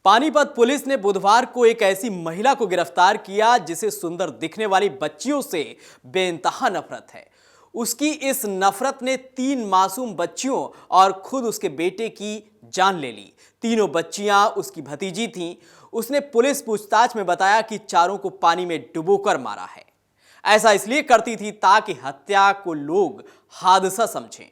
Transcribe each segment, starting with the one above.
Panipat police ने बुधवार को एक ऐसी महिला को गिरफ्तार किया जिसे सुंदर दिखने वाली बच्चियों से बेइंतहा नफरत है। उसकी इस नफरत ने 3 मासूम बच्चियों और खुद उसके बेटे की जान ले ली। तीनों बच्चियां उसकी भतीजी थीं। उसने पुलिस पूछताछ में बताया कि चारों को पानी में डुबोकर मारा है। ऐसा इसलिए करती थी ताकि हत्या को लोग हादसा समझें।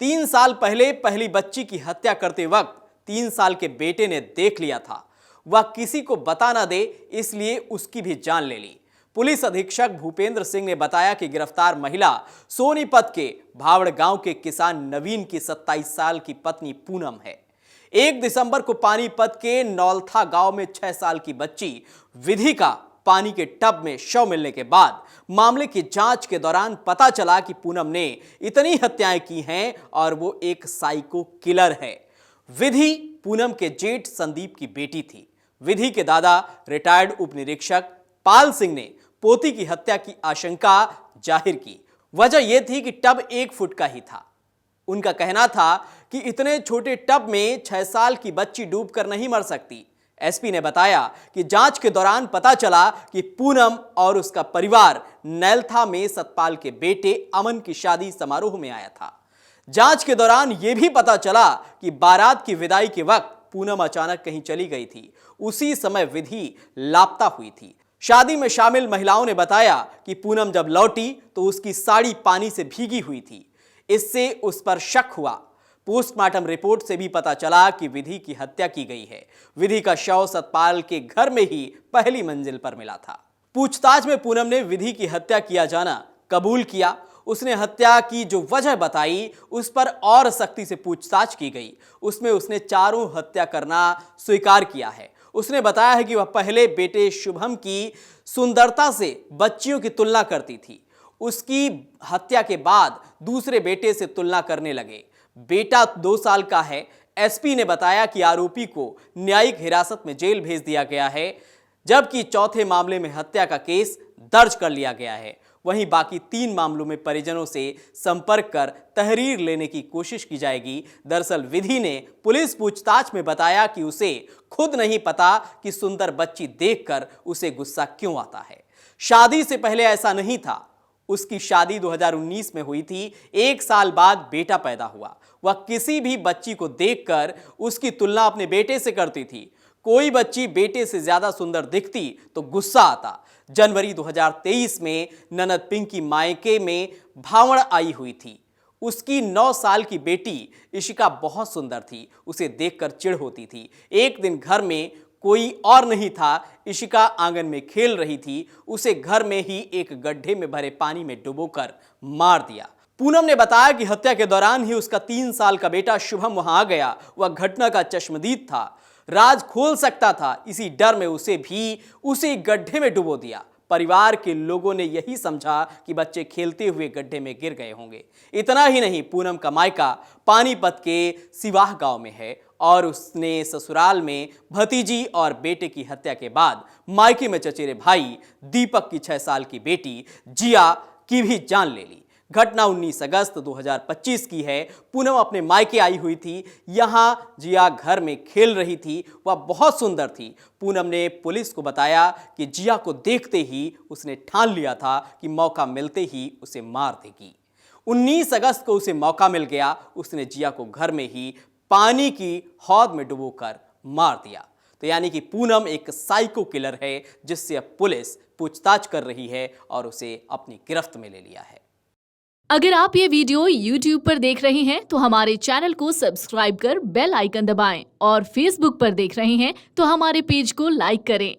3 साल पहले पहली बच्ची की हत्या करते वक्त 3 साल के बेटे ने देख लिया था। वह किसी को बता ना दे, इसलिए उसकी भी जान ले ली। पुलिस अधीक्षक भूपेंद्र सिंह ने बताया कि गिरफ्तार महिला सोनीपत के भावड़ गांव के किसान नवीन की 27 साल की पत्नी पूनम है। 1 दिसंबर को पानीपत के नौलथा गांव में 6 साल की बच्ची विधि का पानी के टब में शव मिलने के बाद मामले की जांच के दौरान पता चला कि पूनम ने इतनी हत्याएं की हैं और वो एक साइको किलर है। विधि पूनम के जेठ संदीप की बेटी थी। विधि के दादा रिटायर्ड उप निरीक्षक पाल सिंह ने पोती की हत्या की आशंका जाहिर की। वजह यह थी कि टब 1 फुट का ही था। उनका कहना था कि इतने छोटे टब में 6 साल की बच्ची डूबकर नहीं मर सकती। एसपी ने बताया कि जांच के दौरान पता चला कि पूनम और उसका परिवार नैलथा में सतपाल के बेटे अमन की शादी समारोह में आया था। जांच के दौरान यह भी पता चला कि बारात की विदाई के वक्त पूनम अचानक कहीं चली गई थी। उसी समय विधि लापता हुई थी। शादी में शामिल महिलाओं ने बताया कि पूनम जब लौटी तो उसकी साड़ी पानी से भीगी हुई थी। इससे उस पर शक हुआ। पोस्टमार्टम रिपोर्ट से भी पता चला कि विधि की हत्या की गई है। विधि का शव सतपाल के घर में ही पहली मंजिल पर मिला था। पूछताछ में पूनम ने विधि की हत्या किया जाना कबूल किया। उसने हत्या की जो वजह बताई उस पर और सख्ती से पूछताछ की गई। उसमें उसने चारों हत्या करना स्वीकार किया है। उसने बताया है कि वह पहले बेटे शुभम की सुंदरता से बच्चियों की तुलना करती थी। उसकी हत्या के बाद दूसरे बेटे से तुलना करने लगे। बेटा 2 साल का है। एसपी ने बताया कि आरोपी को न्यायिक हिरासत में जेल भेज दिया गया है, जबकि चौथे मामले में हत्या का केस दर्ज कर लिया गया है। वहीं बाकी 3 मामलों में परिजनों से संपर्क कर तहरीर लेने की कोशिश की जाएगी। दरअसल विधि ने पुलिस पूछताछ में बताया कि उसे खुद नहीं पता कि सुंदर बच्ची देखकर उसे गुस्सा क्यों आता है। शादी से पहले ऐसा नहीं था। उसकी शादी 2019 में हुई थी। 1 साल बाद बेटा पैदा हुआ। वह किसी भी बच्ची को देखकर उसकी तुलना अपने बेटे से करती थी। कोई बच्ची बेटे से ज्यादा सुंदर दिखती तो गुस्सा आता। जनवरी 2023 में ननद पिंकी मायके में भावड़ आई हुई थी। उसकी 9 साल की बेटी इशिका बहुत सुंदर थी। उसे देखकर चिढ़ होती थी। एक दिन घर में कोई और नहीं था। इशिका आंगन में खेल रही थी। उसे घर में ही एक गड्ढे में भरे पानी में डुबोकर मार दिया। पूनम ने बताया कि हत्या के दौरान ही उसका 3 साल का बेटा शुभम वहां आ गया। वह घटना का चश्मदीद था, राज खोल सकता था। इसी डर में उसे भी उसी गड्ढे में डुबो दिया। परिवार के लोगों ने यही समझा कि बच्चे खेलते हुए गड्ढे में गिर गए होंगे। इतना ही नहीं, पूनम का मायका पानीपत के सिवाह गांव में है और उसने ससुराल में भतीजी और बेटे की हत्या के बाद मायके में चचेरे भाई दीपक की 6 साल की बेटी जिया की भी जान ले ली। घटना 19 अगस्त 2025 की है। पूनम अपने मायके आई हुई थी। यहां जिया घर में खेल रही थी। वह बहुत सुंदर थी। पूनम ने पुलिस को बताया कि जिया को देखते ही उसने ठान लिया था कि मौका मिलते ही उसे मार देगी। 19 अगस्त को उसे मौका मिल गया। उसने जिया को घर में ही पानी की हौद में डुबोकर मार दिया। तो यानी कि पूनम एक साइको किलर है, जिससे अब पुलिस पूछताछ कर रही है और उसे अपनी गिरफ्त में ले लिया है। अगर आप ये वीडियो YouTube पर देख रहे हैं तो हमारे चैनल को सब्सक्राइब कर बेल आइकन दबाएं और Facebook पर देख रहे हैं तो हमारे पेज को लाइक करें।